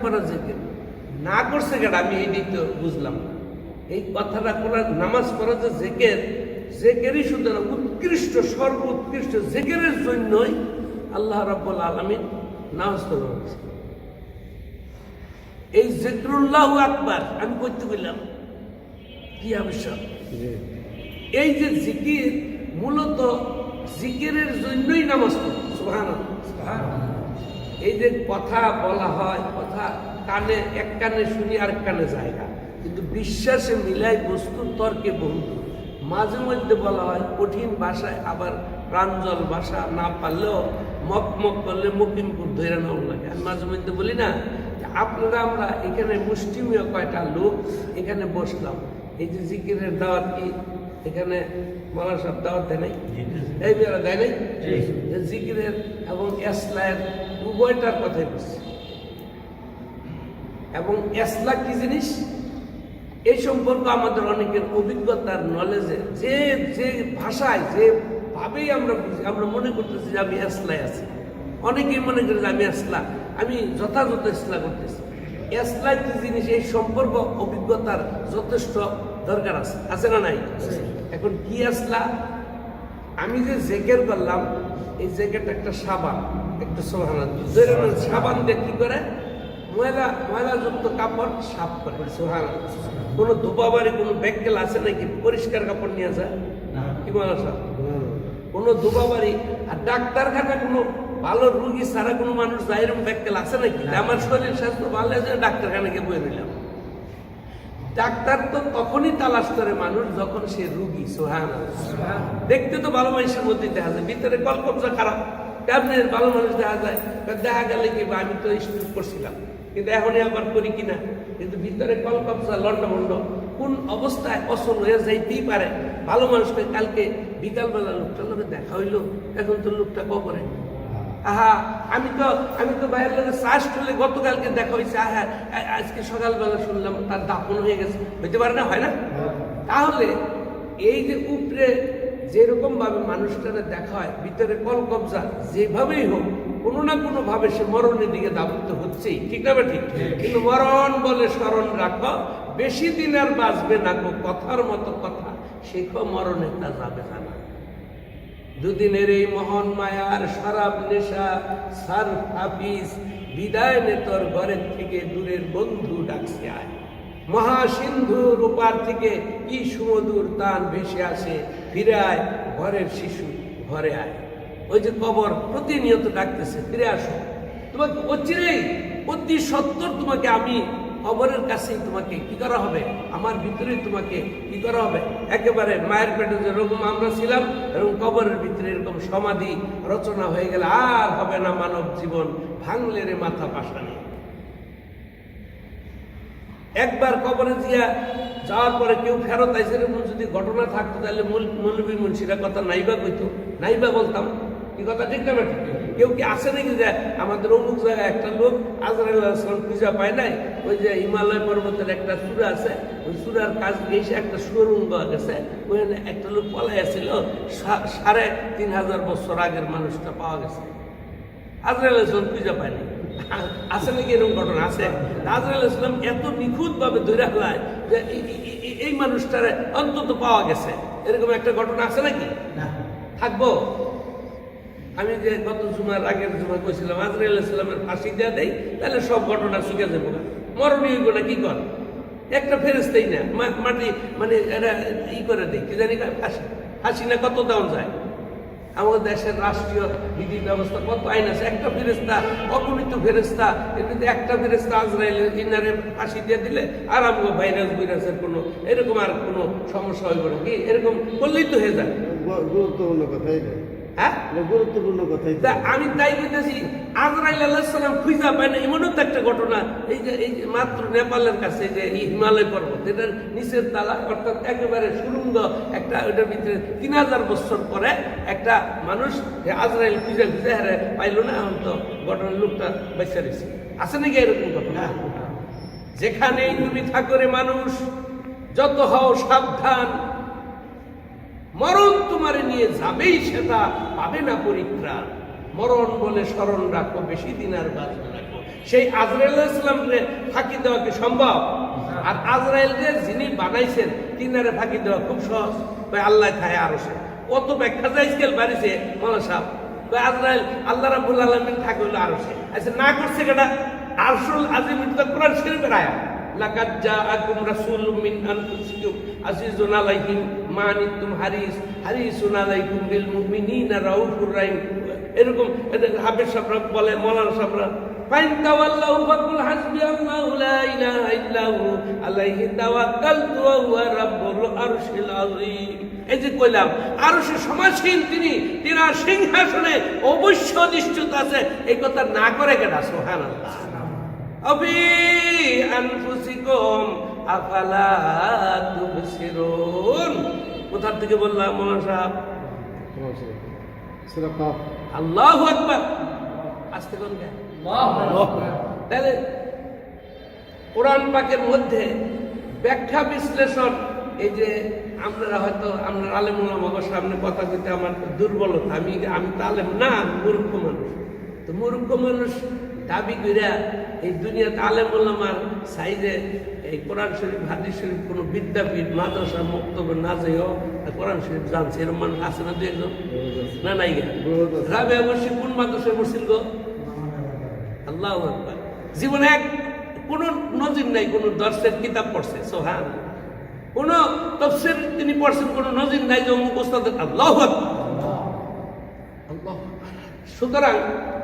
ফজরের পরে জিকির না করছে কেন, আমি এই তো বুঝলাম না। এই কথাটা কোরআন নামাজ পড়া যে জেকেরই শুধু উৎকৃষ্ট সর্বোৎকৃষ্ট জেকেরের জন্যই আল্লাহ রাব্বুল আলামিন নামাজ পড়াচ্ছে। এই জিকরুল্লাহু আকবার আমি করতে বললাম কি আবশ্যক, এই যে জিকির মূলত জিকিরের জন্যই নামাজ পড়ে। সুবহানাল্লাহ। এই যে কথা বলা হয়, কথা কানে এক কানে শুনি আর কানে যায় না, কিন্তু বিশ্বাসে মিলাই বস্তুর তর্কে বন্ধু। মাঝে মধ্যে বলা হয় কঠিন ভাষায়, আবার প্রাঞ্জল ভাষা না পারলেও মক মক করলে মকিমপুর ধরে নাও লাগে। আমি মাঝে মধ্যে বলি না, আপনারা আমরা এখানে মুষ্টিমীয় কয়টা লোক এখানে বসলাম, এই যে জিকিরের দাওয়াত কি এখানে মালা সব দাওয়াত দেয় নাই? এই মেয়েরা দেয় নাই? জিকিরের এবং এসলায়ের উভয়টার কথাই বলছি। এবং এসলা কি জিনিস এই সম্পর্কে আমাদের অনেকের অভিজ্ঞতার নলেজে যে যে ভাষায় যে ভাবেই আমরা বুঝি, আমরা মনে করতেছি যে আমি এসলায় আছি। অনেকেই মনে করে যে আমি এসলা, আমি যথাযথ এসলা করতেছি। এসলা কি জিনিস এই সম্পর্ক অভিজ্ঞতার যথেষ্ট দরকার আছে, আছে না নাই? এখন কি আসলা, আমি যে জেকের করলাম, এই জেকেরটা একটা সাবান, একটা সুবহানাল্লাহ সাবান দিয়ে কি করে ময়লাযুক্ত কাপড় সাফ করে। সুবহানাল্লাহ। কোনো ধোপাবাড়ি কোনো ব্যাগকেল আছে নাকি পরিষ্কার কাপড় নিয়ে যায়? কি বলা সাহেব, কোনো ধোপাবাড়ি আর ডাক্তারখানা কোনো ভালো রুগী ছাড়া কোনো মানুষ যায় এরকম ব্যাগকেল আছে নাকি? আমার শরীর স্বাস্থ্য ভালো আছে, ডাক্তারখানাকে বয়ে নিলাম। ডাক্তার তো তখনই তালাশ করে মানুষ যখন সে রুগী। সুবহানাল্লাহ। দেখতে তো ভালো মানুষের মধ্যে দেখা যায়, ভিতরে কলকবজা খারাপ, কেমন ভালো মানুষ দেখা যায়, দেখা গেলে কি আমি তো স্ট্রোক করছিলাম কিন্তু এখনই আবার করি কিনা, কিন্তু ভিতরে কলকবজা লন্ডভন্ড কোন অবস্থায় অসল হয়ে যাইতেই পারে। ভালো মানুষকে কালকে বিকালবেলা লোকটার লোকে দেখা হইলো, এখন তো লোকটা কবরে। আহা আমি তো ভাইয়ের লোকের চাষ করলে গতকালকে দেখা হয়েছে, আহা আজকে সকালবেলা শুনলাম তার দাফন হয়ে গেছে। হইতে পারে না, হয় না? তাহলে এই যে উপরে যেরকম ভাবে মানুষটারে দেখা হয়, ভিতরে কলকবজা যেভাবেই হোক কোনো না কোনো ভাবে সে মরণের দিকে দাবিত হচ্ছেই, ঠিক না? ঠিক। কিন্তু মরণ বলে স্মরণ রাখো, বেশি দিন আর বাঁচবে না গো, কথার মতো কথা শেখো, মরণে তা যাবে না। দুদিনের এই মহান মায়ার শরাব নেশা সার হাফিজ, বিদায় নে তোর ঘরের থেকে দূরের বন্ধু ডাকছে আয়। মহাসিন্ধুর ওপার থেকে কি সুমধুর তান ভেসে আসে, ফিরে আয় ঘরের শিশু ঘরে আয়। ওই যে কবর প্রতিনিয়ত ডাকতেছে, ফিরে আসো, তোমাকে অচিরেই অতি সত্তর তোমাকে আমি কবরের কাছেই তোমাকে কি করা হবে, আমার ভিতরেই তোমাকে কি করা হবে। একেবারে মায়ের পেটে যেরকম আমরা ছিলাম, এরকম কবরের ভিতরে এরকম সমাধি রচনা হয়ে গেলে আর হবে না মানব জীবন ভাঙলে রে মাথা পাশানি। একবার কবরে দিয়া যাওয়ার পরে কেউ ফেরত আইসে, এরকম যদি ঘটনা থাকতো তাহলে মৌলবী মুন্সিরা কথা নাইবা কইতো, নাইবা বলতাম। কি কথা ঠিক না? কেউ কি আসে নাকি যে আমাদের অমুক জায়গায় একটা লোক আজরাইল আলাইহিস সালাম পূজা পায় নাই, ওই যে হিমালয় পর্বতের একটা চূড়া আছে, ওই চূড়ার কাজ গিয়েছে একটা সুরঙ্গ গেছে, ওখানে একটা লোক পলাই আসছিল, ৩,৫০০ বছর আগের মানুষটা পাওয়া গেছে। আজরাইল আলাইহিস সালাম পূজা পায় নাই, আছে নাকি এরকম ঘটনা? আছে। আজরাইল আলাইহিস সালাম এত নিখুঁত ভাবে ধরে ফেলায় যে এই মানুষটারে অন্তত পাওয়া গেছে, এরকম একটা ঘটনা আছে নাকি? থাকবো। আমি যে গত জুমার আগের জুমা কইছিলাম আজরাইল আলাইহিস সালামের ফাঁসি দেয়া দেয় তাহলে সব ঘটনা শিখে যাবো, মরণই হইব না। কি কর, একটা ফেরেস্তাই না মাটি মানে এরা ই করে দেয়, কি জানি ফাঁসি না কত দাম যায়। আমাদের দেশের রাষ্ট্রীয় বিধি ব্যবস্থা কত আইন আছে, একটা ফেরেস্তা অগণিত ফেরেস্তা, এর মধ্যে একটা ফেরেস্তা আজরাইলের ইনারে ফাঁসি দিয়ে দিলে আর আমগো ভাইরাসের কোনো এরকম আর কোনো সমস্যা হইব না। কি এরকম করলেই তো হয়ে যায়। গুরুত্বপূর্ণ কথাই, হ্যাঁ গুরুত্বপূর্ণ কথাই। আমি তাই বলতেছি আজরাইল আলাইহিস সালাম খুঁজা পায় না, এমনও তো একটা ঘটনা। এই যে মাত্র নেপালের কাছে যে হিমালয় পর্বত, এটার নিচের তালা অর্থাৎ একেবারে সুরঙ্গ একটা, ওইটার ভিতরে ৩,০০০ বছর পরে একটা মানুষ আজরাইল খুঁজা হারে পাইল না, এখন তো ঘটনার লোকটা বেঁচে রয়েছে। আছে নাকি এরকম ঘটনা? যেখানেই তুমি থাকো রে মানুষ, যত হও সাবধান, মরণ তোমারে নিয়ে যাবেই, সেটা পাবে না পরিত্রাণ। মরণ বলে স্মরণ রাখো, বেশি দিন আর বাঁচবে না। সেই আজরাইল ইসলামকে ফাঁকি দেওয়া কি সম্ভব? আর আজরাইলকে যিনি বানাইছেন তিনারে ফাঁকি দেওয়া খুব সহজ। আল্লাহ খায় আরো সে কত ব্যাখ্যা স্কেল বাড়িছে মৌলা সাহেব। আজরাইল আল্লাহ রাব্বুল আলামিন থাকে হলো আরো সে। আচ্ছা না করছে কেটা? আরশুল আজিম তো কোরআন শরীফের আয়াত। লাকাদ জাআকুম রাসূলুম মিন আনফুসিকুম আজিজুন আলাইহি মা আনিতুম হারিসুন আলাইকুম বিল মুমিনিনা রাউফুর রাহিম। এরকম হাফেজ সাহেবরা বলে, মাওলানা সাহেবরা, ফাইন তাওয়াল্লাহু ফাকুল হাসবিয়াল্লাহু লা ইলাহা ইল্লাহু আলাইহি তাওয়াক্কালতু ওয়া হুয়া রাব্বুল আরশিল আযীম। এই যে কইলাম আরশে সমাসীন তিনি, তিনার সিংহাসনে অবশ্য অধিষ্ঠিত আছে, এই কথা না করে কেডা? সুবহানাল্লাহ। আবি আনফুসিকুম আফালা তুবসিরুন। কোথা থেকে বললাম মাওলানা সাহেব? সূরা কাফ। আল্লাহু আকবার। আস্তে কোন কে? তাহলে কোরআন পাকের মধ্যে ব্যাখ্যা বিশ্লেষণ, এই যে আপনারা হয়তো আপনার আলেম ওলামার সামনে কথা কইতে আমার দুর্বলতা, আমি তো আলেম না, মূর্খ মানুষ। তো মূর্খ মানুষ দাবি কইরা এই দুনিয়াতে আলেম ওলামার সাইজে এই কোরআন শরীফ হাদিস শরীফ কোনো বিদ্যাপীঠ মাদ্রাসা বক্তব্য না যাইও কোরআন শরীফ জানছে, এরকম মানুষ আছে না? দু একজন না? নাই গে রাবে অবশ্যই কোন মাদ্রাসায় পড়ছিল গো? আল্লাহু আকবার। জীবনে কোনো নজির নাই, কোনো দর্শের কিতাব পড়ছে, সোহান কোন তাফসীর তিনি পড়ছেন, কোনো নজির নাই যে অমুক ওস্তাদের। আল্লাহু আকবার, আল্লাহু আকবার। সুতরাং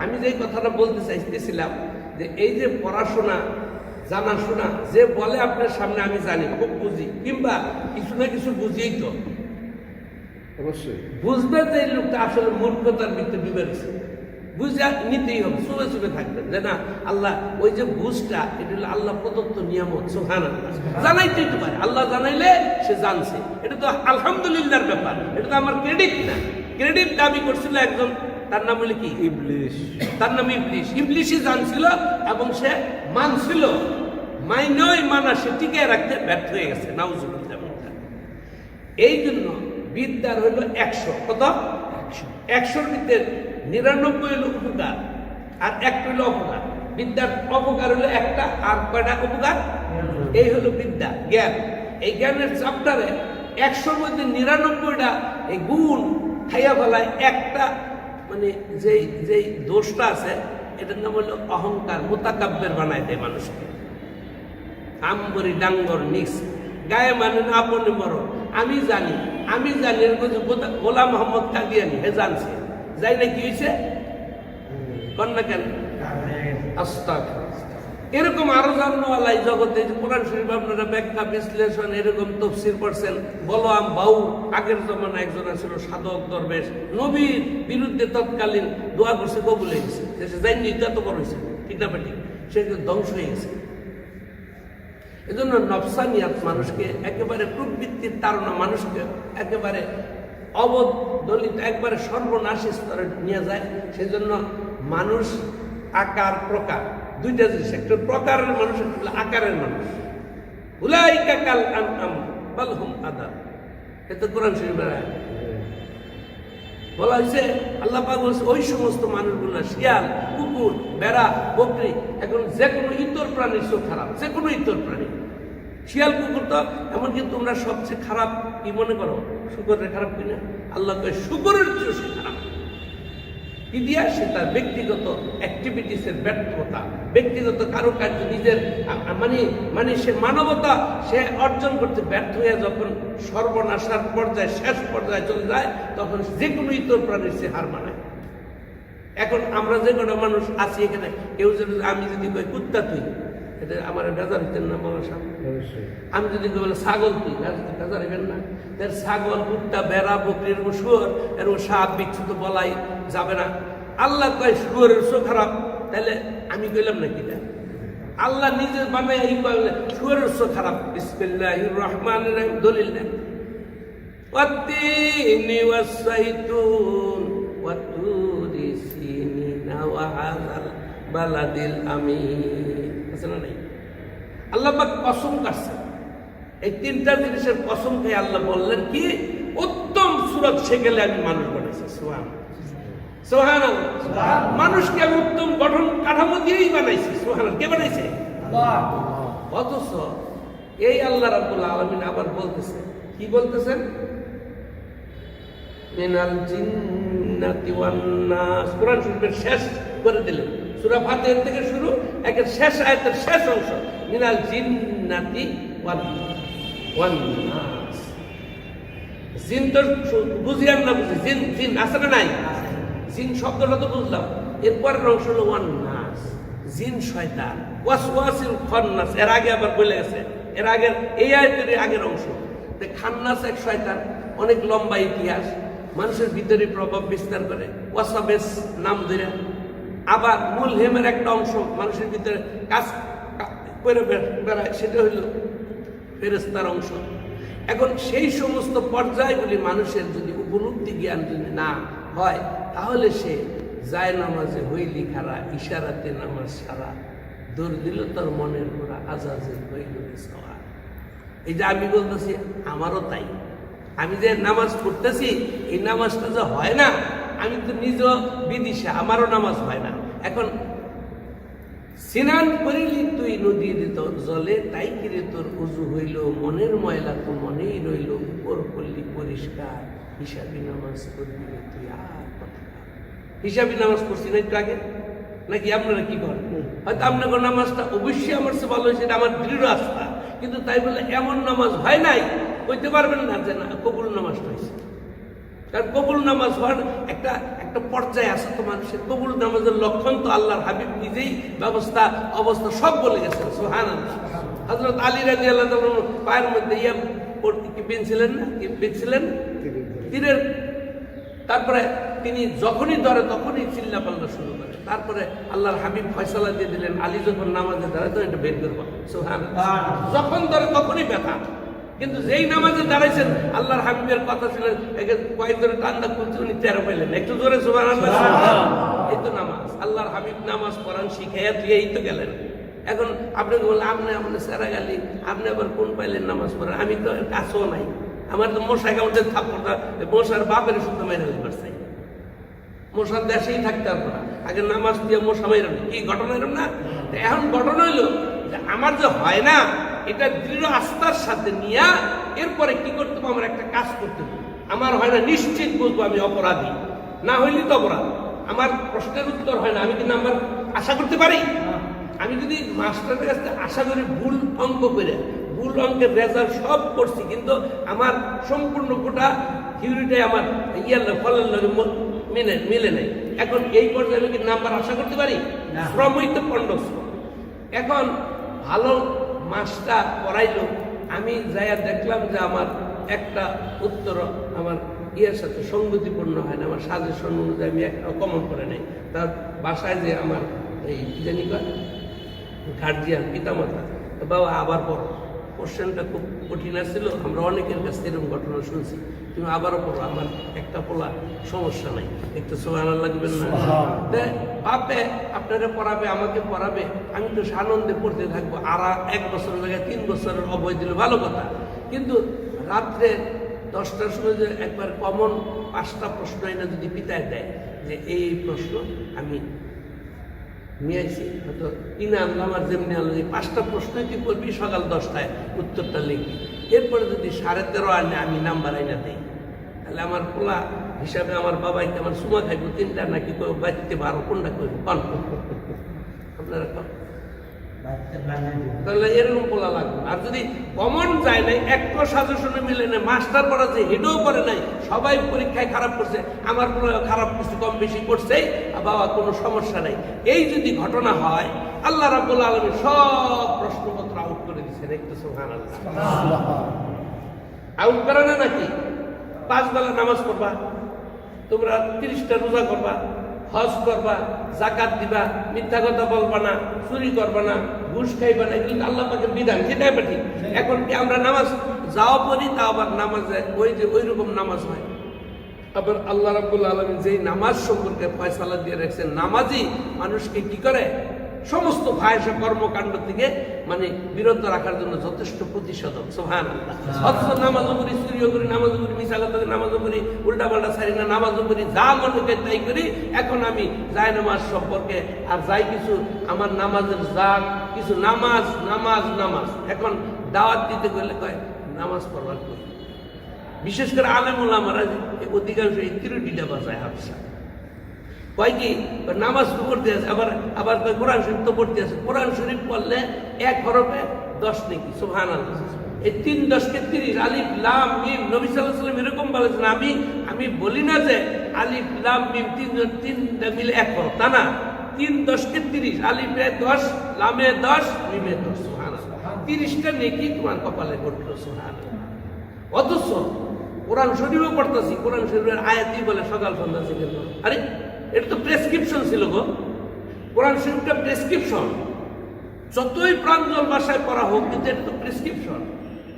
আমি যে কথাটা বলতে চাইতেছিলাম যে এই যে পড়াশোনা জানাশোনা, যে বলে আপনার সামনে আমি জানি খুব বুঝি, কিংবা কিছু না কিছু বুঝিয়েই তো অবশ্যই বুঝবে যে এই লোকটা আসলে মূর্খতার ভিতরে বিবেচছে, বুঝে নিতেই হবে, চুপে চুপে থাকবেন যে না আল্লাহ ওই যে বুঝটা এটা হলো আল্লাহ প্রদত্ত নিয়ামত। সুবহানাল্লাহ। জানাইতেই তো পারে, আল্লাহ জানাইলে সে জানছে, এটা তো আলহামদুলিল্লাহর ব্যাপার, এটা তো আমার ক্রেডিট না। ক্রেডিট দাবি করছিল একজন, তার নাম হলো কি? ইবলিস। তার নাম ইবলিস। ইবলিসই জানছিল এবং সে মানছিল, মানা সে টিকে রাখতে ব্যর্থ হয়ে গেছে। নাউজুবিল্লাহ। এই জন্য বিদ্যার হইল 100। কত? 100-র ভিতরে 99 হইল উপকার আর 1 হইল অপকার। বিদ্যার অপকার হইল একটা, আর কয়টা উপকার? এই হলো বিদ্যা, জ্ঞান। এই জ্ঞানের চ্যাপ্টারে 100-র মধ্যে 99টা এই গুণ খাইয়া ফেলায়, একটা মানে যেই দোষটা আছে এটার নাম হলো অহংকার, মোতাকাব্বের বানায় দেয় মানুষকে। আম্বরি ডাঙ্গর নিক্স, গায়ে মানে না আপনি বড়, আমি জানি এরকম গোলাম মোহাম্মদ কাদিয়ানি হে জানছে, যাই না কি হয়েছে কন্যা কেন? এরকম আরো জানওয়ালা জগতে কোরআন শরীফ আপনারা ব্যাখ্যা বিশ্লেষণ এরকম তফসির করছেন। বলরাম বাউ আগের জমানা একজন ছিল সাধক দরবেশ, নবীর বিরুদ্ধে তৎকালীন দোয়া করছে, কবুল হয়ে গেছে, দেশে যাইনি এত বড় হয়েছে, ঠিক না বেটি? সে ধ্বংস হয়ে গেছে। এজন্য নফসানিয়াত মানুষকে একেবারে প্রবৃত্তির তাড়না মানুষকে একেবারে অবদলিত, একবারে সর্বনাশী স্তরে নিয়ে যায়। সেই জন্য মানুষ আকার প্রকার দুইটা জিনিস, একটা প্রকারের মানুষ, একটা আকারের মানুষ। উলাইকা কাল আনআম বাল হুম আদাল। এটা কোরআন শরীফের আয়াত। বলা হয়েছে, আল্লাহ পাক বলছে ওই সমস্ত মানুষগুলো শিয়াল, কুকুর, বেড়া, বকরি, এখন যে কোনো ইতর প্রাণীর চোখ খারাপ, যে কোনো ইতর প্রাণী। শিয়াল কুকুর তো এমনকি তোমরা সবচেয়ে খারাপ কি মনে করো? শুকরের খারাপ কিনা? আল্লাহ কয় শুকরের চেয়ে সে খারাপ। কি দিয়া? সে তার ব্যক্তিগত অ্যাক্টিভিটিসের ব্যর্থতা, ব্যক্তিগত কারুকার্য, নিজের মানে সে মানবতা সে অর্জন করতে ব্যর্থ হয়ে যখন সর্বনাশার পর্যায়ে, শেষ পর্যায়ে চলে যায়, তখন যে কোনো ইতর প্রাণীর সে হার মানায়। এখন আমরা যে কোনো মানুষ আছি এখানে, কেউ যদি আমি যদি কই কুত্তা তুই, এটা আমার বেজার হইতেন না মনে সামনে? আমি যদি বলে ছাগল তুই, বেজার হইবেন না? ছাগল, কুত্তা, বেড়া, বকরি, এরকম শুয়োর, এরকম সাপ বিচ্ছু তো বলাই যাবে না। আল্লাহ কয় শুয়োরের চোখ খারাপ, তাহলে আমি কইলাম না কিনা? আল্লাহ নিজে বানাই এই কইলে শুয়োরের চোখ খারাপ। বিসমিল্লাহির রহমানির রহিম। দলিল দেন, ওয়াত্তিনি ওয়াসসাইতুন ওয়াতুরি সিনিনা ওয়া হাযাল বালাদিল আমিন। আছে না নাই? আল্লাহ পাক কসম কাটছে, এই তিনটা জিনিসের কসম খেয়ে আল্লাহ বললেন কি? উত্তম সূরত সে গেলে আমি মানুষ বানাইছি। সুবহানাল্লাহ, সুবহানাল্লাহ। মানুষকে আমি উত্তম গঠন কাঠামো দিয়েই বানাইছি। সুবহানাল্লাহ। কে বানাইছে? অথচ এই আল্লাহ রাব্বুল আলামিন আবার বলতেছে, কি বলতেছেন? মিনাল জিন্নাতি ওয়ান নাস। কোরআন শরীফের শেষ করে দিলেন, সূরা ফাতিহা থেকে শুরু, একের শেষ আয়াতের শেষ অংশ, মিনাল জিন্নাতি ওয়ান নাস। জিন তো বুঝি আর না বুঝি, জিন জিন আছে না নাই? জিন শব্দটা তো বুঝলাম, এরপরের অংশ হলো ওয়ান নাস, জিন শয়তান, ওয়াসওয়াসিল খান্নাস। এর আগে আবার বলে গেছে, এর আগের এই আয়াতের আগের অংশ খান্নাস এক শয়তান, অনেক লম্বা ইতিহাস, মানুষের ভিতরে প্রভাব বিস্তার করে, ওয়াসাবেস নাম ধরে। আবার মুলহেমের একটা অংশ মানুষের ভিতরে কাজ করে বেড়ায়, সেটা হইল ফেরেশতার অংশ। এখন সেই সমস্ত পর্যায়গুলি মানুষের যদি উপলব্ধি জ্ঞান যদি না হয়, তাহলে সে যায় নামাজে হইলি খারা, ইশারাতে নামাজ সারা, দৌড় দিল তোর মনের ঘোরা, আজাজে হইল সওয়া। এই যে আমি বলতেছি, আমারও তাই। আমি যে নামাজ পড়তেছি, এই নামাজটা যে হয় না, আমি তো নিজ বিদিশা, আমারও নামাজ হয় না। এখন স্নান করিলি তুই নদীর জলে, তাই কিরে তোর উজু হইল, মনের ময়লা তো মনেই রইল, উপর করলি পরিষ্কার, হিসাবি নামাজ করবি তুই আর কথা। হিসাবি নামাজ পড়ছি না একটু আগে, নাকি আপনারা কি করেন? হয়তো আপনার নামাজটা অবশ্যই আমার চেয়ে ভালো হয়েছে, এটা আমার দৃঢ় আস্থা, কিন্তু তাই বলে এমন নামাজ হয় নাই কইতে পারবেন না যে না কবুল নামাজটা হয়েছে। কারণ কবুল নামাজ হওয়ার একটা একটা পর্যায়ে আছে তো মানুষের। কবুল নামাজের লক্ষণ তো আল্লাহর হাবিব নিজেই অবস্থা সব বলে গেছেন। সুবহানাল্লাহ। হযরত আলী রাদিয়াল্লাহু তাআলা পায়ের মধ্যে ইয়া পড়তে কি পেনছিলেন না, কি পেনছিলেন তীরের, তারপরে তিনি যখনই ধরে তখনই চিল্লা পাল্লা শুরু করে। তারপরে আল্লাহর হাবিব ফয়সালা দিয়ে দিলেন, আলী যখন নামাজে দাঁড়ায় তো এটা বের করবো। সুবহানাল্লাহ। যখন ধরে তখনই ব্যথা। কিন্তু যেই নামাজে দাঁড়াইছেন, আল্লাহর হাবিবের কথা শুনে কয়েক ধরে টান্ডা খুলছে, উনি 13 পাইলেন। একটু জোরে সুবহানাল্লাহ। এই তো নামাজ। আল্লাহর হাবিব নামাজ পড়ান শিখাইয়া দিয়ে এই তো গেলেন। এখন আপনাকে বললেন আপনি আমাদের সেরা গালি, আপনি আবার কোন পাইলেন নামাজ পড়ান? আমি তো কাছেও নাই, আমার তো মশা কাউন্টের থাপ্পড়টা মশার বাপের শুদ্ধ মাইরা পারছে। মশার দেশেই থাকতে পারবো না, আগে নামাজ দিয়ে মশা মাইরাম। কি ঘটনা এরম না? এখন ঘটনা হইলো যে আমার যে হয় না, এটা দৃঢ় আস্থার সাথে নিয়ে এরপরে কি করতে হবে, আমার একটা কাজ করতে হবে। আমার হয় না, নিশ্চিত বুঝবো আমি অপরাধী, না হইলে তো অপরাধ। আমার প্রশ্নের উত্তর হয় না, আমি কি নাম্বার আশা করতে পারি? আমি যদি মাস্টারের কাছ থেকে আশা করি ভুল অঙ্ক করে, ভুল অঙ্কের রেজাল্ট সব করছি, কিন্তু আমার সম্পূর্ণ গোটা থিওরিটাই আমার ফলের লগে মিলে নেই, এখন এই পর্যায়ে আমি কি নাম্বার আশা করতে পারি? শ্রমই তো পণ্ডশ্রম। এখন ভালো মাস্টার পড়াইলো, আমি যাইয়া দেখলাম যে আমার একটা উত্তর আমার ইয়ের সাথে সঙ্গতিপূর্ণ হয় না, আমার সাজেশন অনুযায়ী আমি একটা কমন করে নেই। তার বাসায় যে আমার এই জানি গার্জিয়ান পিতামাতা, বাবা আবার পড়ো, কোশ্চেনটা খুব কঠিন ছিল, আমরা অনেকের কাছে এরকম ঘটনা শুনছি, তুমি আবারও পড়ো, আমার একটা পড়া সমস্যা নাই, একটু সুবহানাল্লাহ লাগবেন না? বাপে আপনারা পড়াবে, আমাকে পড়াবে, আমি তো আনন্দে পড়তে থাকবো। আর 1 বছরের জায়গায় 3 বছরের অবয় দিলে ভালো কথা, কিন্তু রাত্রে 10টার সময় যে একবার কমন 5টা প্রশ্ন এনে যদি পিতায় দেয় যে এই প্রশ্ন আমি নিয়ে আসি, হয়তো কিনে আনলাম, আর যেমনি আনলাম, এই 5টা প্রশ্নই কি করবি, সকাল 10টায় উত্তরটা লিখবি, এরপরে যদি 13.5 আনে আমি নাম্বার আইনা দিই, তাহলে আমার পোলা হিসাবে আমার বাবাইকে আমার সুমা খাইব 3টা নাকি বাঁচতে 12 কোনটা করবো কন আপনারা কন? তাহলে এরকম পোলা লাগবে। আর যদি কমন যায় নাই, একটা সাজেশনে মিলে নেই, মাস্টার পড়া যে হেডও করে নাই, সবাই পরীক্ষায় খারাপ করছে, আমার পোলা খারাপ করছে, কম বেশি করছে, বাবা কোনো সমস্যা নাই, এই যদি ঘটনা হয়, আল্লাহ রাব্বুল আলামিন সব প্রশ্নপত্র আউট করে দিচ্ছেন। একটু সুবহানাল্লাহ। আউট করে না নাকি? 5 বেলা নামাজ পড়বা, তোমরা 30টা রোজা করবা, হজ করবা, যাকাত দিবা, মিথ্যা কথা বলবা না, চুরি করবা না, ঘুষ খাইবা না, এগুলো আল্লাহ পাকের বিধান, সেটাই পাঠি। এখন কি আমরা নামাজ যাও পড়ি, তা আবার নামাজে ওই যে ওই রকম নামাজ হয়? আবার আল্লাহ রাব্বুল আলামিন যেই নামাজ সম্পর্কে ফয়সালা দিয়ে রাখছেন, নামাজই মানুষকে কি করে, সমস্ত ফাহিশা কর্মকাণ্ড থেকে মানে বিরত রাখার জন্য যথেষ্ট প্রতিষেধক। সুবহানাল্লাহ। অথচ নামাজও করি, চুরিও করি, নামাজও করি, মিছা কথা করি, নামাজও করি, উল্টাপাল্টা ছাড়ি না, নামাজও করি, যা মনে করি তাই করি। এখন আমি যাই নামাজ সম্পর্কে আর যাই কিছু আমার নামাজের যা কিছু নামাজ নামাজ নামাজ এখন দাওয়াত দিতে গেলে কয় নামাজ পড়বার করি। বিশেষ করে আলেম ওলামারা অধিকাংশ এই ত্রুটিটা বাজায় হাফসা কয় কি নামাজ তো পড়তে আছে, আবার আবার কোরআন শরীফ তো পড়তে আছে। কোরআন শরীফ পড়লে 1 হরফে 10 নেকি। সুবহানাল্লাহ। এই 3 10 কে 30 আলিফ লাম মিম নবী সাল্লাল্লাহু আলাইহি ওয়াসাল্লাম এরকম বলেছেন। আমি বলি না যে আলিফ লাম মিম 3 মিলে 1 হরফ, তা না। 3 10 কে 30 আলিফে 10 লামে 10 মিমে 10। সুবহানাল্লাহ। 30টা নেকি তোমার কপালে ঘটলো। সুবহানাল্লাহ। অথচ কোরআন শরীফও পড়তেছি, কোরআন শরীফের আয়াতই বলে সকাল সন্ধ্যা জিকির করো। আরে এটা তো প্রেসক্রিপশন ছিল গো। কোরআন শরীফটা প্রেসক্রিপশন, যতই প্রাঞ্জল ভাষায় পড়া হোক, কিন্তু এটা তো প্রেসক্রিপশন।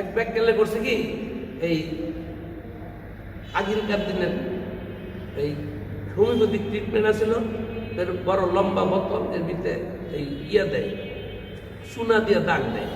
এক ব্যাগ গেলে করছে কি এই আগেরকার দিনের এই হোমিওপ্যাথিক ট্রিটমেন্ট আছিল, বড় লম্বা বোতল, এর ভিতরে এই দেয়, সোনা দিয়ে দাগ দেয়।